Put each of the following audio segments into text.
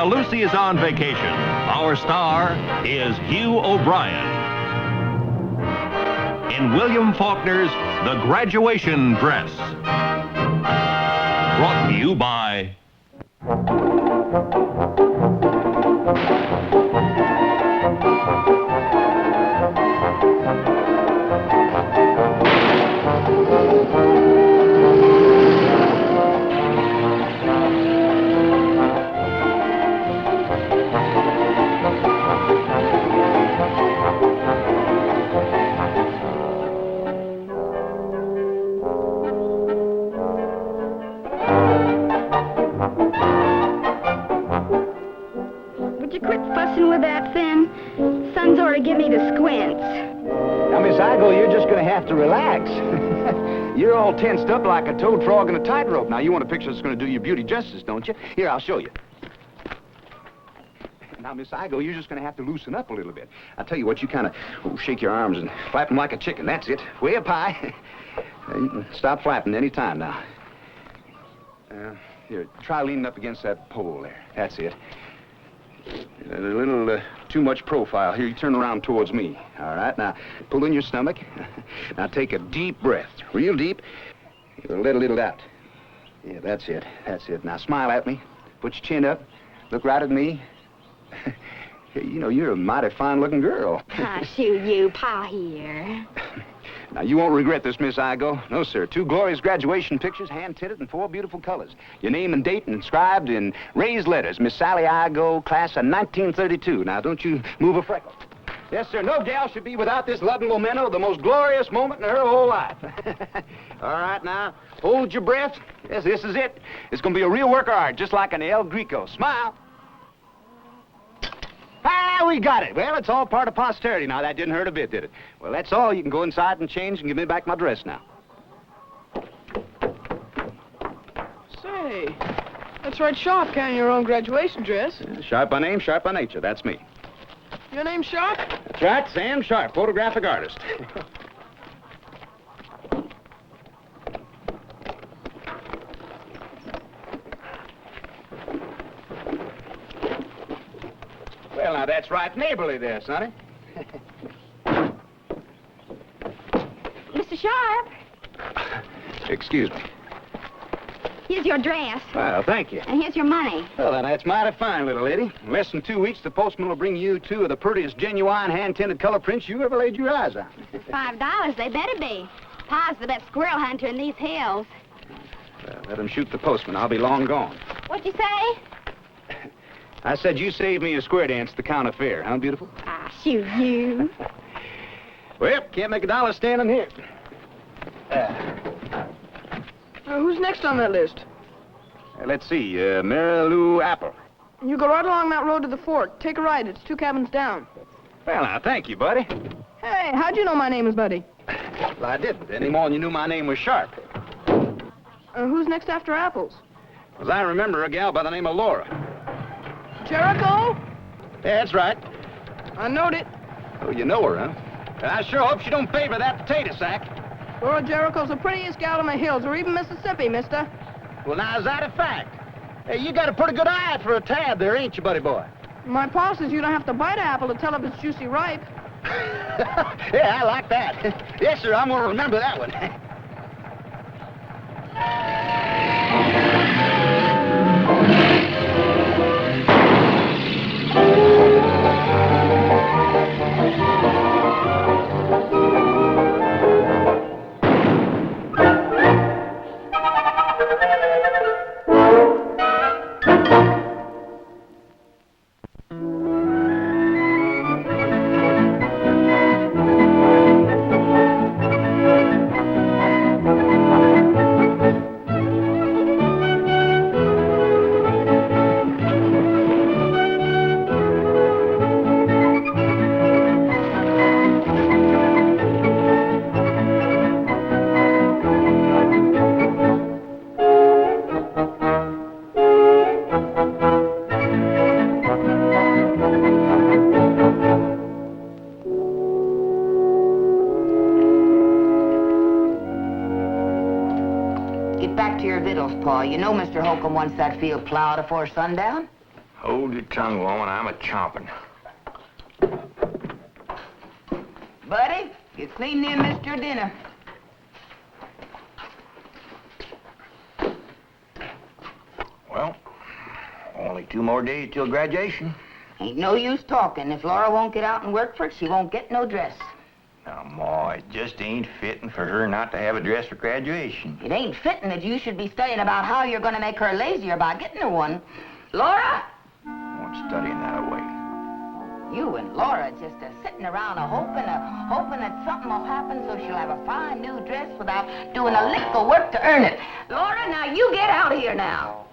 while Lucy is on vacation, our star is Hugh O'Brian. In William Faulkner's The Graduation Dress. Brought to you by... With that, Finn. Son's ought to give me the squints. Now, Miss Igo, you're just going to have to relax. You're all tensed up like a toad frog in a tightrope. Now, you want a picture that's going to do your beauty justice, don't you? Here, I'll show you. Now, Miss Igo, you're just going to have to loosen up a little bit. I'll tell you what, you kind of shake your arms and flap them like a chicken. That's it. Way up high. You can stop flapping any time now. Here, try leaning up against that pole there. That's it. A little too much profile. Here, you turn around towards me. All right, now, pull in your stomach. Now, take a deep breath, real deep. Let a little out. Yeah, that's it. That's it. Now, smile at me. Put your chin up. Look right at me. You know, you're a mighty fine-looking girl. Ah, shoot you, Pa here. Now, you won't regret this, Miss Igo. No, sir. 2 glorious graduation pictures, hand-tinted in 4 beautiful colors. Your name and date inscribed in raised letters. Miss Sally Igo, class of 1932. Now, don't you move a freckle. Yes, sir. No gal should be without this loving memento, the most glorious moment in her whole life. All right, now, hold your breath. Yes, this is it. It's going to be a real work of art, just like an El Greco. Smile. Ah, we got it. Well, it's all part of posterity now. That didn't hurt a bit, did it? Well, that's all. You can go inside and change and give me back my dress now. Say, that's right sharp carrying your own graduation dress. Yeah, sharp by name, sharp by nature. That's me. Your name's Sharp? That's right, Sam Sharp, photographic artist. Well, now, that's right neighborly there, Sonny. Mr. Sharp, Excuse me. here's your dress. Well, thank you. And here's your money. Well, then, that's mighty fine, little lady. In less than 2 weeks, the postman will bring you 2 of the prettiest, genuine, hand-tinted color prints you ever laid your eyes on. $5, they better be. Pa's the best squirrel hunter in these hills. Well, let him shoot the postman. I'll be long gone. What'd you say? I said you saved me a square dance at the county fair. Huh, beautiful? Ah, shoot you. Well, can't make a dollar standing here. Who's next on that list? Let's see, Mary Lou Apple. You go right along that road to the fork. Take a right. It's 2 cabins down. Well, now, thank you, buddy. Hey, how'd you know my name is Buddy? Well, I didn't, any more than you knew my name was Sharp. Who's next after Apples? As I remember, a gal by the name of Laura. Jericho? Yeah, that's right. I knowed it. Oh, you know her, huh? I sure hope she don't favor that potato sack. Laura Jericho's the prettiest gal in the hills, or even Mississippi, mister. Well, now, is that a fact? Hey, you got a pretty good eye for a tab there, ain't you, buddy boy? My pa says you don't have to bite an apple to tell if it's juicy ripe. Yeah, I like that. Yes, sir, I'm going to remember that one. Get back to your victuals, Pa. You know Mr. Holcomb wants that field plowed afore sundown. Hold your tongue, woman. I'm a-chomping. Buddy, you clean near missed your dinner. Well, only 2 more days till graduation. Ain't no use talking. If Laura won't get out and work for it, she won't get no dress. Now, Ma, it just ain't fitting for her not to have a dress for graduation. It ain't fitting that you should be studying about how you're going to make her lazier by getting her one. Laura? Won't studying that away. You and Laura just sitting around hoping that something will happen so she'll have a fine new dress without doing a lick of work to earn it. Laura, now you get out of here now.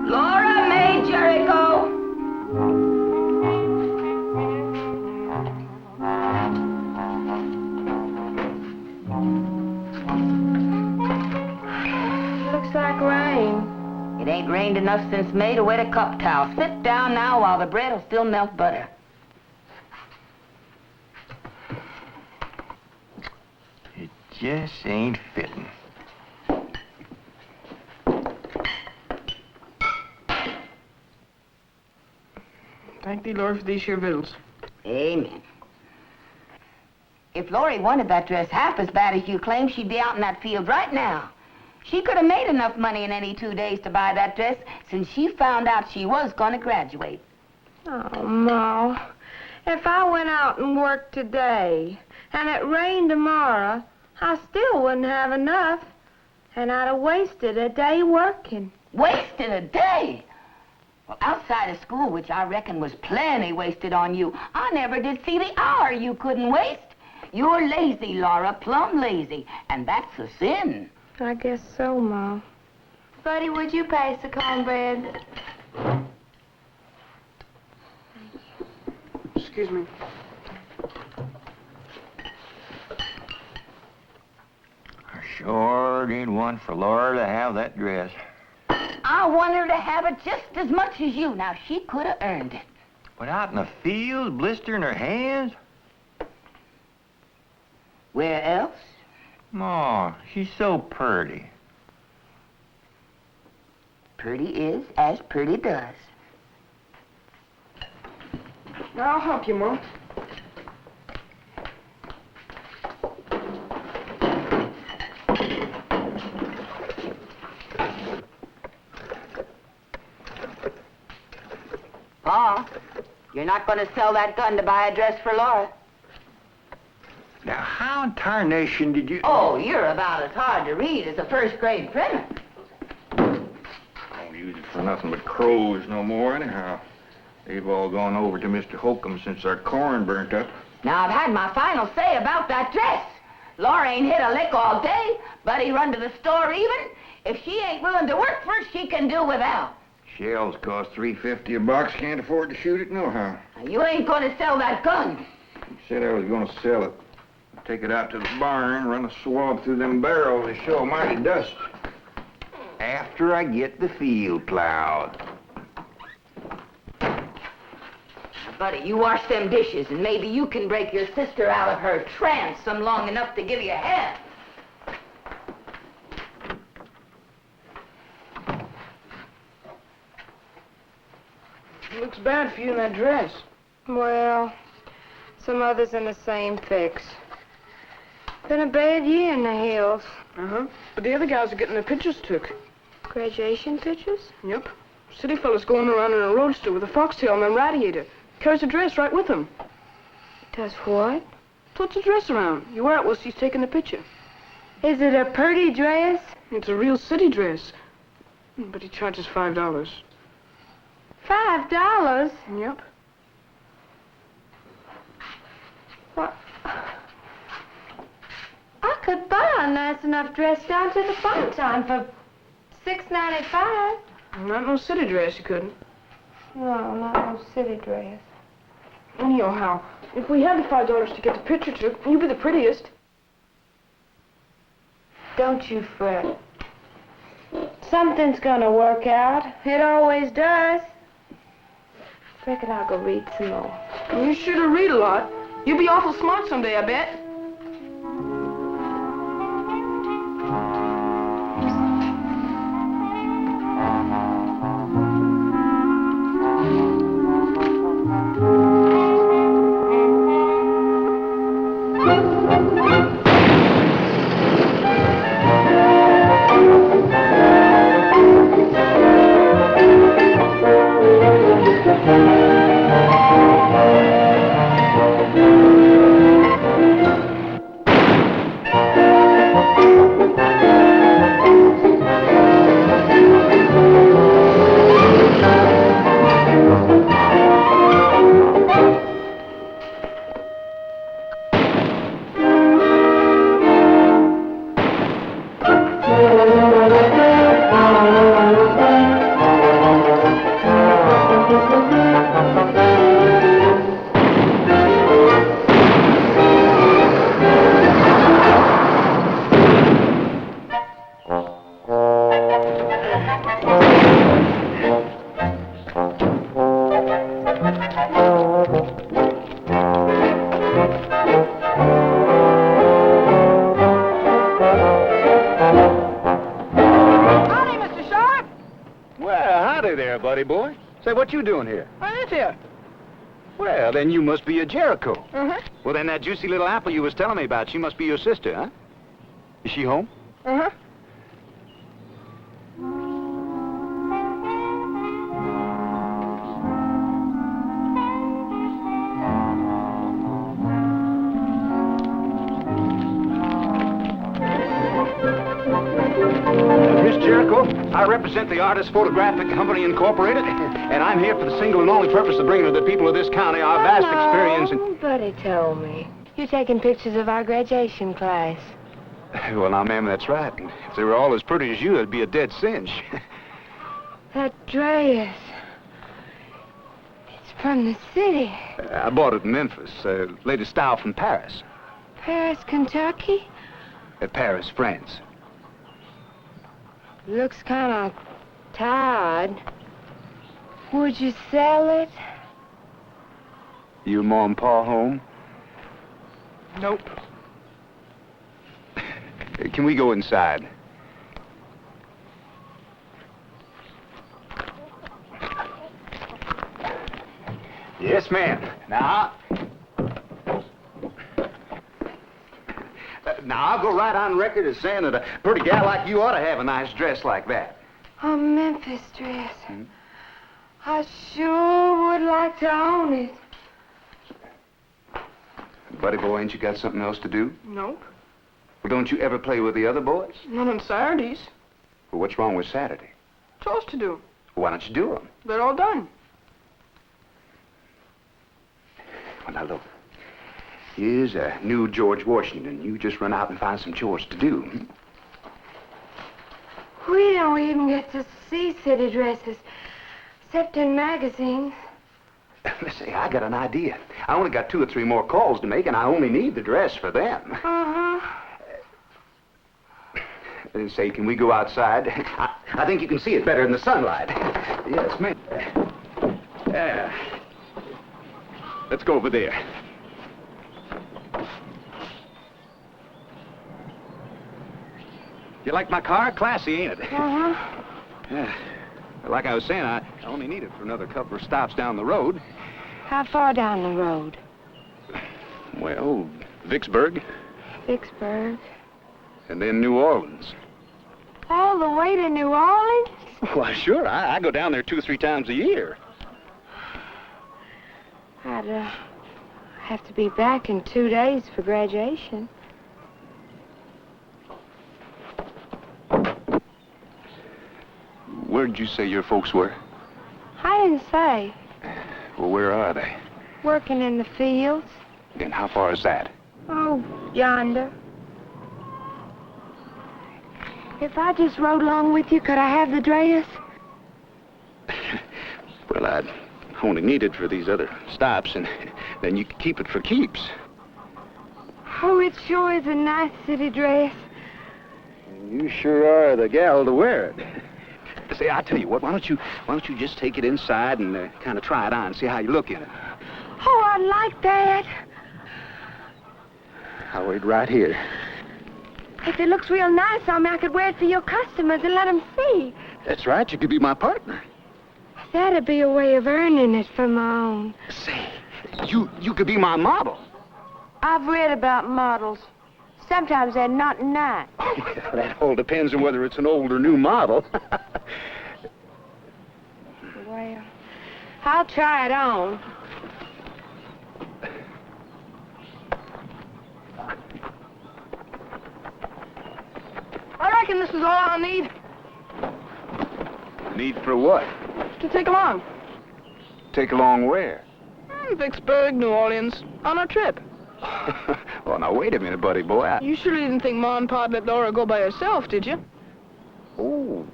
Laura Mae Jerico. Looks like rain. It ain't rained enough since May to wet a cup towel. Sit down now while the bread will still melt butter. It just ain't fitting. Thank thee, Lord, for these here victuals. Amen. If Laurie wanted that dress half as bad as you claim, she'd be out in that field right now. She could have made enough money in any 2 days to buy that dress since she found out she was going to graduate. Oh, Ma, if I went out and worked today and it rained tomorrow, I still wouldn't have enough. And I'd have wasted a day working. Wasted a day? Well, outside of school, which I reckon was plenty wasted on you, I never did see the hour you couldn't waste. You're lazy, Laura, plumb lazy, and that's a sin. I guess so, Ma. Buddy, would you pass the cornbread? Excuse me. I sure did want for Laura to have that dress. I want her to have it just as much as you. Now, she could have earned it. But out in the field, blistering her hands? Where else? Ma, she's so purty. Purty is as purty does. I'll help you, Mom. Pa, you're not going to sell that gun to buy a dress for Laura. Now, how in tarnation did you... Oh, you're about as hard to read as a first-grade printer. Don't use it for nothing but crows no more, anyhow. They've all gone over to Mr. Holcomb since our corn burnt up. Now, I've had my final say about that dress. Laura ain't hit a lick all day. Buddy run to the store even. If she ain't willing to work for it, she can do without. Shells cost $3.50 a box. Can't afford to shoot it nohow. Now, you ain't going to sell that gun. He said I was going to sell it. Take it out to the barn, run a swab through them barrels. They show mighty dust. After I get the field plowed. Now, buddy, you wash them dishes, and maybe you can break your sister out of her trance some long enough to give you a hand. It looks bad for you in that dress. Well, some others in the same fix. Been a bad year in the hills. Uh-huh. But the other guys are getting their pictures took. Graduation pictures? Yep. City fella's going around in a roadster with a foxtail and a radiator. Carries a dress right with him. Does what? Puts a dress around. You wear it while she's taking the picture. Is it a pretty dress? It's a real city dress. But he charges $5. $5? Yep. What? I could buy a nice enough dress down to the fun time for $6.95. Not no city dress, you couldn't. No, not no city dress. Anyhow, if we had the $5 to get the picture took, you'd be the prettiest. Don't you fret. Something's gonna work out. It always does. Reckon I'll go read some more. You sure to read a lot. You'll be awful smart someday, I bet. Buddy boy. Say, what you doing here? I live here. Well, then you must be a Jericho. Uh-huh. Well, then that juicy little apple you was telling me about, she must be your sister, huh? Is she home? Uh-huh. Jericho, I represent the Artist Photographic Company Incorporated, and I'm here for the single and only purpose of bringing to the people of this county our vast experience in... Buddy told me. You're taking pictures of our graduation class. Well, now, ma'am, that's right. If they were all as pretty as you, it'd be a dead cinch. That dress. It's from the city. I bought it in Memphis. Latest style from Paris. Paris, Kentucky? Paris, France. Looks kind of tired. Would you sell it? You and Ma and Pa home? Nope. Can we go inside? Yes, ma'am. Now I'll go right on record as saying that a pretty gal like you ought to have a nice dress like that. A Memphis dress. I sure would like to own it. Buddy boy, ain't you got something else to do? Nope. Well, don't you ever play with the other boys? Not on Saturdays. Well, what's wrong with Saturday? Chores to do. Well, why don't you do them? They're all done. Well, now, look. Here's a new George Washington. You just run out and find some chores to do. We don't even get to see city dresses, except in magazines. Let's see, I got an idea. I only got 2 or 3 more calls to make, and I only need the dress for them. Uh-huh. Say, can we go outside? I think you can see it better in the sunlight. Yes, ma'am. Yeah. Let's go over there. You like my car? Classy, ain't it? Uh-huh. Yeah. Like I was saying, I only need it for another couple of stops down the road. How far down the road? Well, Vicksburg. Vicksburg. And then New Orleans. All the way to New Orleans? Why, sure. I go down there 2 or 3 times a year. I'd have to be back in 2 days for graduation. Where'd you say your folks were? I didn't say. Well, where are they? Working in the fields. And how far is that? Oh, yonder. If I just rode along with you, could I have the dress? Well, I'd only need it for these other stops, and then you could keep it for keeps. Oh, it sure is a nice city dress. You sure are the gal to wear it. Say, I'll tell you what, why don't you just take it inside and kind of try it on, see how you look in it. Oh, I like that. I'll wait right here. If it looks real nice on me, I could wear it for your customers and let them see. That's right. You could be my partner. That'd be a way of earning it for my own. Say, you could be my model. I've read about models. Sometimes they're not nice. Well, that all depends on whether it's an old or new model. Well, I'll try it on. I reckon this is all I'll need Need for what? to take along. Take along where? Vicksburg, New Orleans, on our trip. Well, now, wait a minute, buddy boy. You surely didn't think Ma and Pa'd let Laura go by herself, did you? Oh,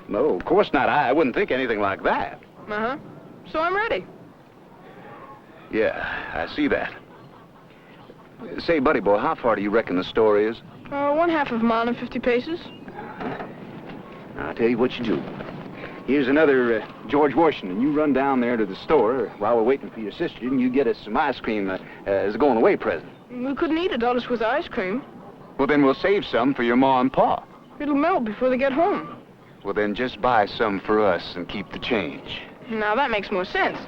no, of course not. I wouldn't think anything like that. Uh-huh. So I'm ready. Yeah, I see that. Say, buddy boy, how far do you reckon the store is? 1/2 of a mile and 50 paces. I'll tell you what you do. Here's another George Washington. You run down there to the store while we're waiting for your sister, and you get us some ice cream as a going-away present. We couldn't eat it all just with ice cream. Well, then we'll save some for your ma and pa. It'll melt before they get home. Well, then just buy some for us and keep the change. Now that makes more sense.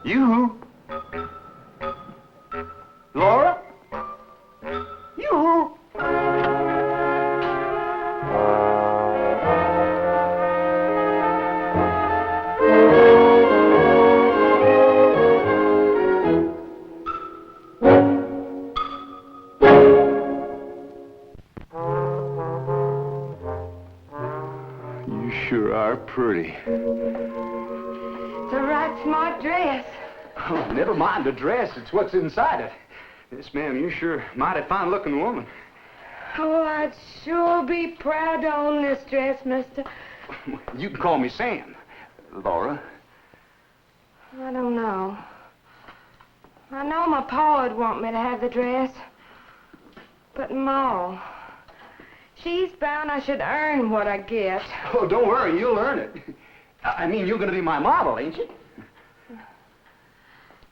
You? Laura? You? You sure are pretty. It's a right smart dress. Oh, never mind the dress. It's what's inside it. Yes, ma'am, you're sure a mighty fine-looking woman. Oh, I'd sure be proud to own this dress, mister. You can call me Sam. Laura? I don't know. I know my pa would want me to have the dress. But Ma, she's bound I should earn what I get. Oh, don't worry. You'll earn it. I mean, you're going to be my model, ain't you?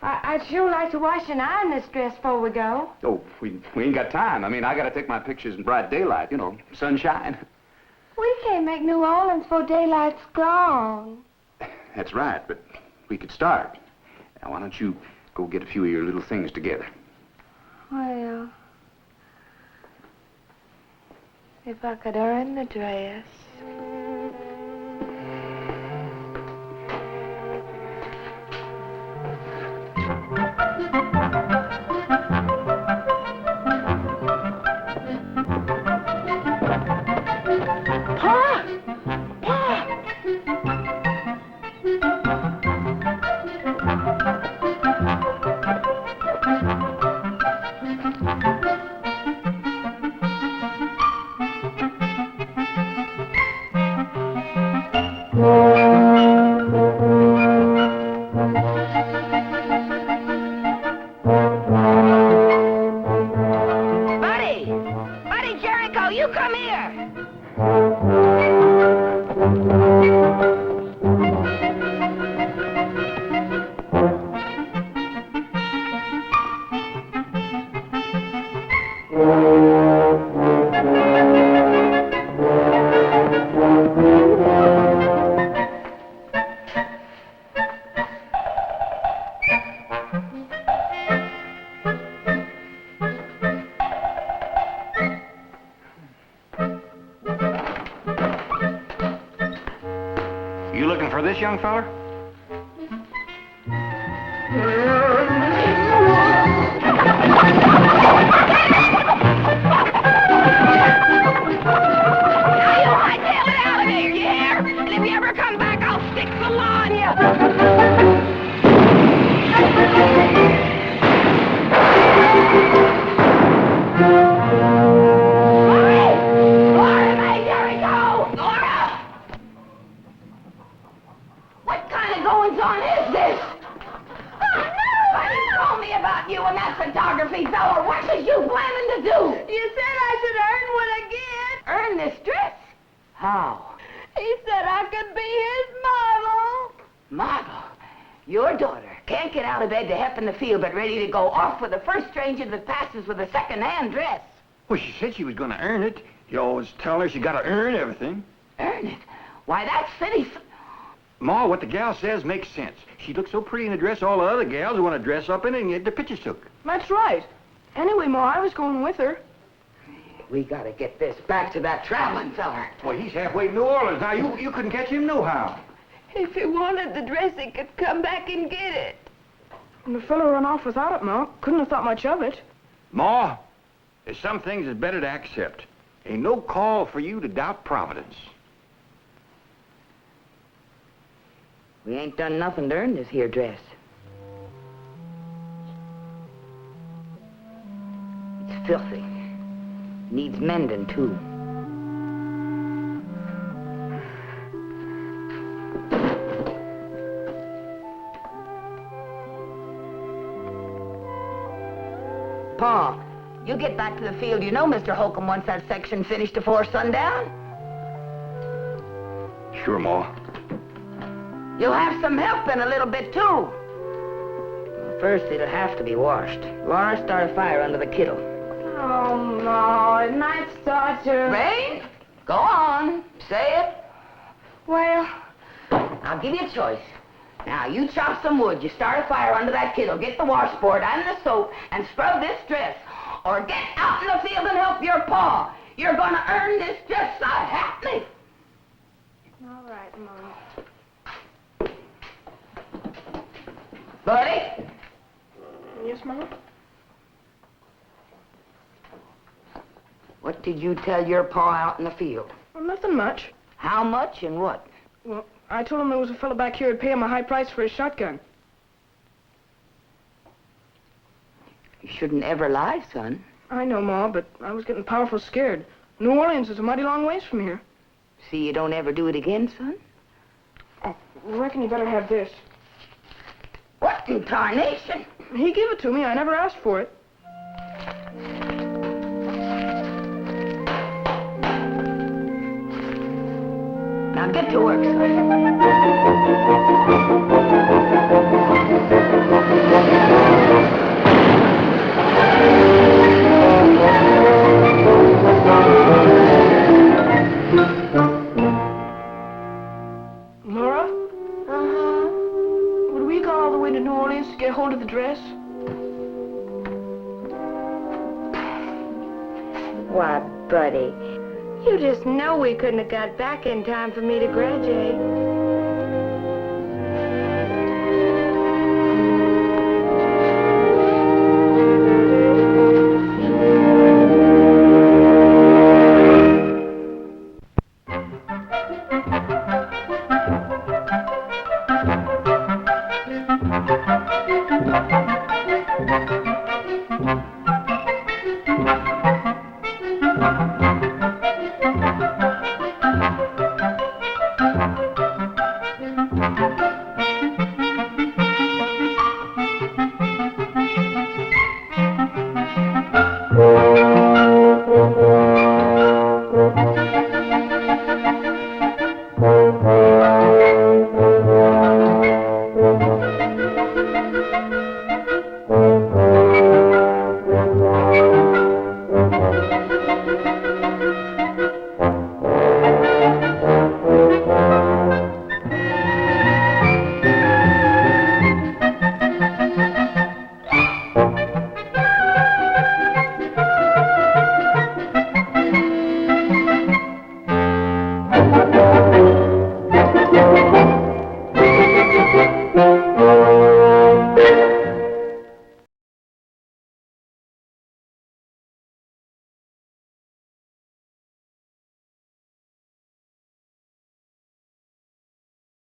I'd sure like to wash and iron this dress before we go. Oh, we ain't got time. I mean, I got to take my pictures in bright daylight, you know, sunshine. We can't make New Orleans before daylight's gone. That's right, but we could start. Now, why don't you go get a few of your little things together? Well, if I could earn the dress. Buddy Jerico, you come here. You looking for this young feller? geography, fella. What was you planning to do? You said I should earn what I get. Earn this dress? How? He said I could be his model. Model? Your daughter can't get out of bed to help in the field, but ready to go off with the first stranger that passes with a second-hand dress. Well, she said she was going to earn it. You always tell her she got to earn everything. Earn it? Why, that's city... Ma, what the gal says makes sense. She looks so pretty in a dress, all the other gals want to dress up in it and get their pictures took. That's right. Anyway, Ma, I was going with her. We gotta get this back to that traveling feller. Well, he's halfway to New Orleans. Now, you couldn't catch him nohow. If he wanted the dress, he could come back and get it. And the fellow ran off without it, Ma. Couldn't have thought much of it. Ma, there's some things that's better to accept. Ain't no call for you to doubt Providence. We ain't done nothing to earn this here dress. It's filthy. Needs mending, too. Pa, you get back to the field. You know Mr. Holcomb wants that section finished before sundown. Sure, Ma. You'll have some help in a little bit, too. First, it'll have to be washed. Laura, start a fire under the kettle. Oh, no, it might start to... Rain, go on. Say it. Well, I'll give you a choice. Now, you chop some wood. You start a fire under that kettle. Get the washboard and the soap and scrub this dress. Or get out in the field and help your pa. You're going to earn this dress, so help me. all right, Mom. Buddy? Yes, Ma? What did you tell your pa out in the field? Well, nothing much. How much and what? Well, I told him there was a fellow back here who'd pay him a high price for his shotgun. You shouldn't ever lie, son. I know, Ma, but I was getting powerful scared. New Orleans is a mighty long ways from here. See you don't ever do it again, son? I reckon you better have this. What in tarnation? He gave it to me. I never asked for it. Now get to work, son. Laura? Uh-huh. Would we go all the way to New Orleans to get hold of the dress? Why, Buddy, you just know we couldn't have got back in time for me to graduate.